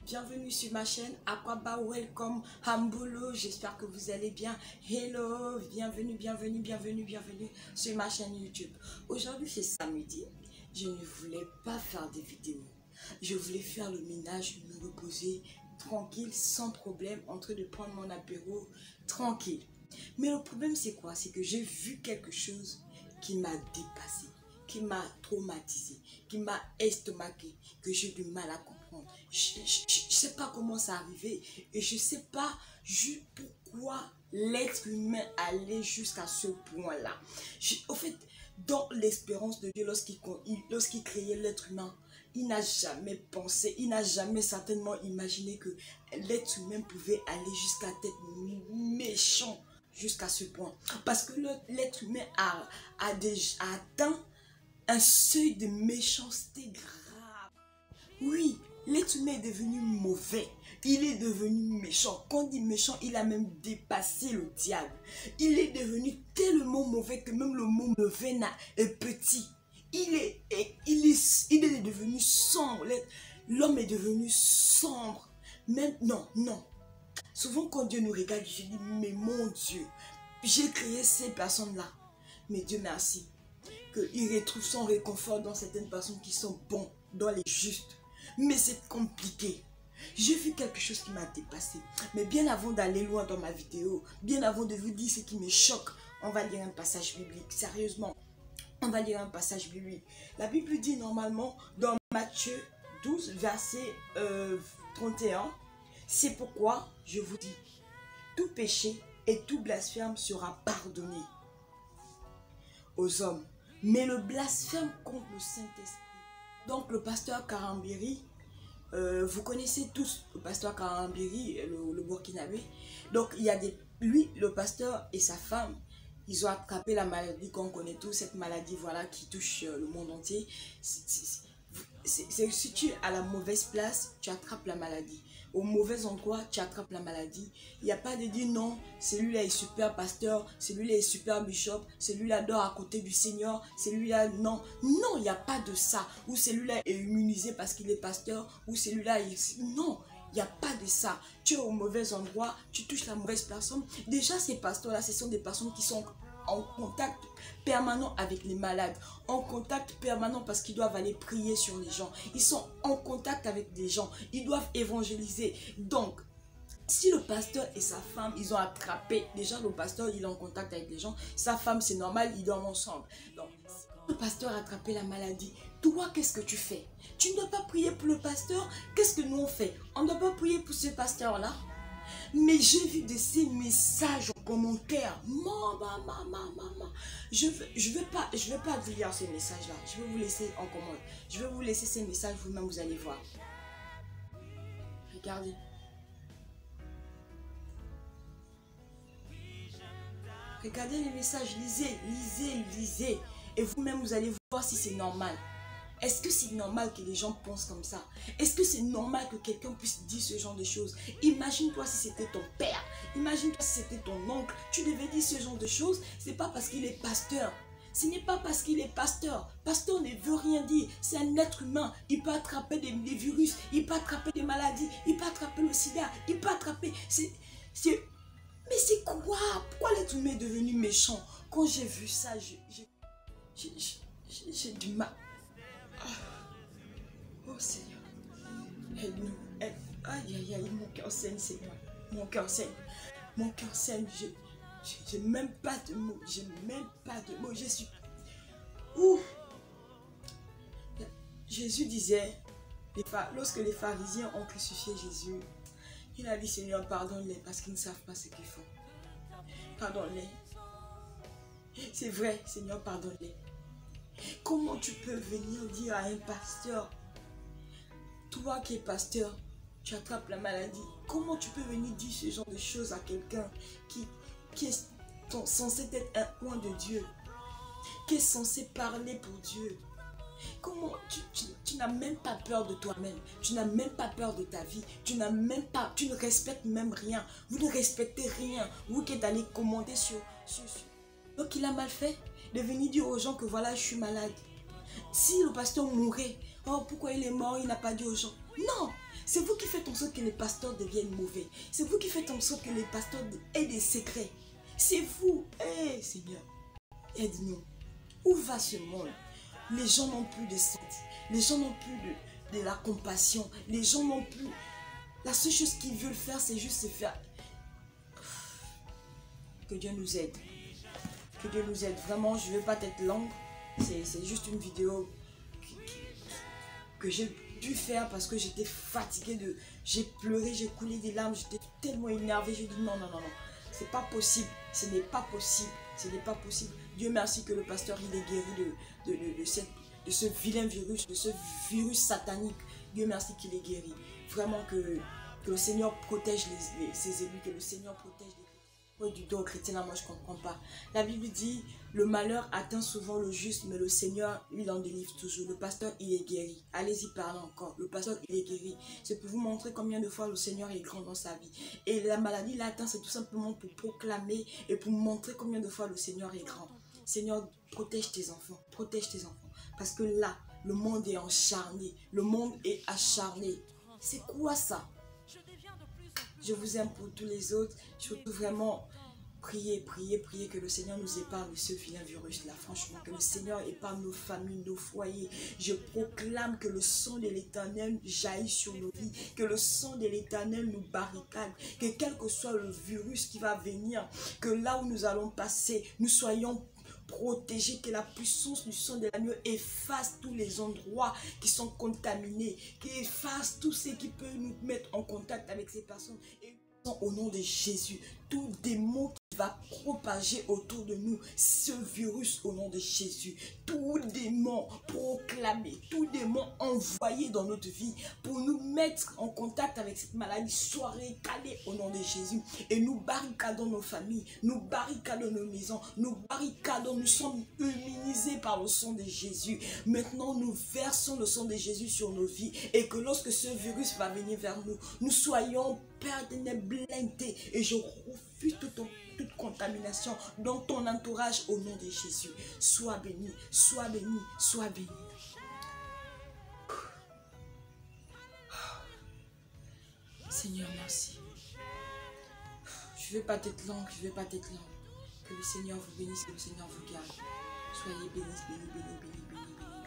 bienvenue sur ma chaîne Aquaba Welcome Hambolo, j'espère que vous allez bien. Hello, bienvenue sur ma chaîne YouTube. Aujourd'hui c'est samedi, je ne voulais pas faire des vidéos, je voulais faire le ménage, me reposer tranquille, sans problème, en train de prendre mon apéro tranquille. Mais le problème c'est quoi? C'est que j'ai vu quelque chose qui m'a dépassé, qui m'a traumatisé, qui m'a estomaqué, que j'ai du mal à comprendre. Je ne sais pas comment ça arrivé et je ne sais pas pourquoi l'être humain allait jusqu'à ce point-là. Au fait, dans l'espérance de Dieu, lorsqu'il créait l'être humain, il n'a jamais pensé, il n'a jamais certainement imaginé que l'être humain pouvait aller jusqu'à être méchant jusqu'à ce point. Parce que l'être humain a atteint un seuil de méchanceté grave. Oui, l'être humain est devenu mauvais. Il est devenu méchant. Quand on dit méchant, il a même dépassé le diable. Il est devenu tellement mauvais que même le mot mauvais est petit. Il est devenu sombre. L'homme est devenu sombre. Même, non. Souvent quand Dieu nous regarde, je dis, mais mon Dieu, j'ai créé ces personnes-là. Mais Dieu merci, qu'il retrouve son réconfort dans certaines personnes qui sont bons, dans les justes. Mais c'est compliqué. J'ai vu quelque chose qui m'a dépassé. Mais bien avant d'aller loin dans ma vidéo, bien avant de vous dire ce qui me choque, on va lire un passage biblique. Sérieusement, on va lire un passage biblique. La Bible dit normalement dans Matthieu 12, verset 31, c'est pourquoi je vous dis, tout péché et tout blasphème sera pardonné aux hommes, mais le blasphème contre le Saint-Esprit. Donc le pasteur Karambiri, vous connaissez tous le pasteur Karambiri, le Burkinabé. Donc il y a lui, le pasteur et sa femme, ils ont attrapé la maladie qu'on connaît tous, cette maladie voilà qui touche le monde entier. Si tu es à la mauvaise place, tu attrapes la maladie. Au mauvais endroit, tu attrapes la maladie. Il n'y a pas de dire non, celui-là est super pasteur, celui-là est super bishop, celui-là dort à côté du Seigneur, celui-là non. Non, il n'y a pas de ça. Ou celui-là est immunisé parce qu'il est pasteur, ou celui-là est... Non, il n'y a pas de ça. Tu es au mauvais endroit, tu touches la mauvaise personne. Déjà, ces pasteurs-là, ce sont des personnes qui sont en contact permanent avec les malades, en contact permanent parce qu'ils doivent aller prier sur les gens. Ils sont en contact avec des gens, ils doivent évangéliser. Donc, si le pasteur et sa femme, ils ont attrapé, déjà le pasteur, il est en contact avec les gens, sa femme, c'est normal, ils dorment ensemble. Donc, si le pasteur a attrapé la maladie, toi, qu'est-ce que tu fais? Tu ne dois pas prier pour le pasteur? Qu'est-ce que nous on fait? On ne doit pas prier pour ce pasteur-là? Mais j'ai vu de ces messages en commentaire. Je vais pas vous lire ces messages-là. Je vais vous laisser en commentaire. Je vais vous laisser ces messages, vous-même, vous allez voir. Regardez. Regardez les messages, lisez. Et vous-même, vous allez voir si c'est normal. Est-ce que c'est normal que les gens pensent comme ça? Est-ce que c'est normal que quelqu'un puisse dire ce genre de choses? Imagine-toi si c'était ton père. Imagine-toi si c'était ton oncle. Tu devais dire ce genre de choses. C'est pas parce qu'il est pasteur. Ce n'est pas parce qu'il est pasteur. Pasteur ne veut rien dire. C'est un être humain. Il peut attraper des virus. Il peut attraper des maladies. Il peut attraper le sida. Il peut attraper... Mais c'est quoi? Pourquoi l'être humain est devenu méchant? Quand j'ai vu ça, j'ai du mal. Oh Seigneur, aide-nous, aide. Aïe, mon cœur saigne, Seigneur. Mon cœur saigne. J'ai même pas de mots. Je suis... Ouh. Jésus disait, lorsque les pharisiens ont crucifié Jésus, il a dit, Seigneur, pardonne-les parce qu'ils ne savent pas ce qu'ils font. Pardonne-les. C'est vrai, Seigneur, pardonne-les. Comment tu peux venir dire à un pasteur, toi qui es pasteur, tu attrapes la maladie? Comment tu peux venir dire ce genre de choses à quelqu'un qui est censé être un point de Dieu, qui est censé parler pour Dieu? Comment tu n'as même pas peur de toi-même, tu n'as même pas peur de ta vie, tu ne respectes même rien, vous ne respectez rien, vous qui êtes allé commander sur... Donc il a mal fait de venir dire aux gens que voilà, je suis malade. Si le pasteur mourait, oh pourquoi il est mort, il n'a pas dit aux gens. Non, C'est vous qui faites en sorte que les pasteurs deviennent mauvais. C'est vous qui faites en sorte que les pasteurs aient des secrets. C'est vous. Eh, Seigneur, aide-nous. Où va ce monde? Les gens n'ont plus de santé. Les gens n'ont plus de la compassion. Les gens n'ont plus... La seule chose qu'ils veulent faire, c'est juste se faire... Que Dieu nous aide. Que Dieu nous aide. Vraiment, je ne veux pas être longue. C'est juste une vidéo que j'ai dû faire parce que j'étais fatiguée de... J'ai pleuré, j'ai coulé des larmes, j'étais tellement énervée. J'ai dit non, non, non, non. C'est pas possible. Ce n'est pas possible. Ce n'est pas possible. Dieu merci que le pasteur, il est guéri de ce vilain virus, de ce virus satanique. Dieu merci qu'il est guéri. Vraiment que le Seigneur protège ses élus, que le Seigneur protège les... Oui, du dos chrétien, là, moi je ne comprends pas. La Bible dit, le malheur atteint souvent le juste, mais le Seigneur, il en délivre toujours. Le pasteur, il est guéri. Allez-y, parlez encore. Le pasteur, il est guéri. C'est pour vous montrer combien de fois le Seigneur est grand dans sa vie. Et la maladie l'atteint, c'est tout simplement pour proclamer et pour montrer combien de fois le Seigneur est grand. Seigneur, protège tes enfants. Protège tes enfants. Parce que là, le monde est acharné. Le monde est acharné. C'est quoi ça? Je vous aime pour tous les autres. Je veux vraiment prier, prier, prier que le Seigneur nous épargne de ce vilain virus-là. Franchement, que le Seigneur épargne nos familles, nos foyers. Je proclame que le sang de l'Éternel jaillit sur nos vies. Que le sang de l'Éternel nous barricade. Que quel que soit le virus qui va venir, que là où nous allons passer, nous soyons protégés, que la puissance du sang de l'agneau efface tous les endroits qui sont contaminés, qui efface tout ce qui peut nous mettre en contact avec ces personnes. Et au nom de Jésus, tout démon qui va propager autour de nous ce virus au nom de Jésus, tout démon proclamé, tout démon envoyé dans notre vie pour nous mettre en contact avec cette maladie soit recalé au nom de Jésus. Et nous barricadons nos familles, nous barricadons nos maisons, nous barricadons, nous sommes immunisés par le sang de Jésus. Maintenant, nous versons le sang de Jésus sur nos vies et que lorsque ce virus va venir vers nous, nous soyons perdus, blindés. Et je refuse toute contamination dans ton entourage au nom de Jésus. Sois béni, sois béni, sois béni. Seigneur, merci. Je ne veux pas être longue, je ne veux pas être longue. Que le Seigneur vous bénisse, que le Seigneur vous garde. Soyez bénis, bénis, bénis, bénis, bénis, bénis.